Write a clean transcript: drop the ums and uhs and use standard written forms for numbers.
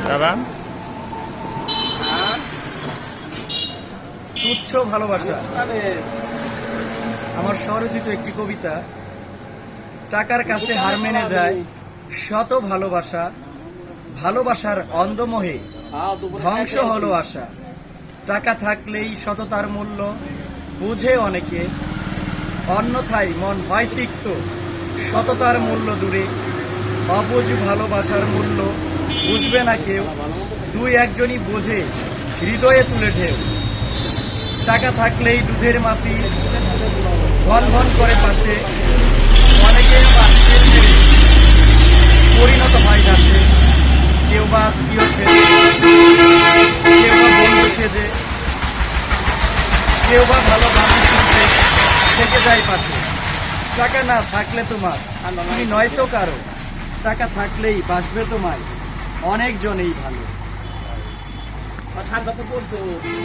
বাবা তুচ্ছ ভালোবাসা আমার স্বরচিত একটি কবিতা। টাকার কাছে হার মেনে যায় শত ভালোবাসা, ভালোবাসার অন্ধমোহে ধ্বংস হলো আশা। টাকা থাকলেই সততার মূল্য বুঝে অনেকে, অন্যথায় মন হয় তিক্ত সততার মূল্য দূরে। অবুঝ ভালোবাসার মূল্য বুঝবে না কেউ, দুই একজনই বোঝে হৃদয়ে তুলে ঢেউ। টাকা থাকলেই দুধের মাছি ভন ভন করে পাশে, অনেকে পরিণত হয় গাছে। কেউ বা আত্মীয় সেজে, কেউ বা বন্ধু সেজে, কেউ বা ভালো গান শুনতে থেকে যায় পাশে। টাকা না থাকলে তোমার তুমি নয়তো কারো, টাকা থাকলেই বাসবে তোমায় অনেকজনেই ভালো। ঠান্ডা তো পড়ছে।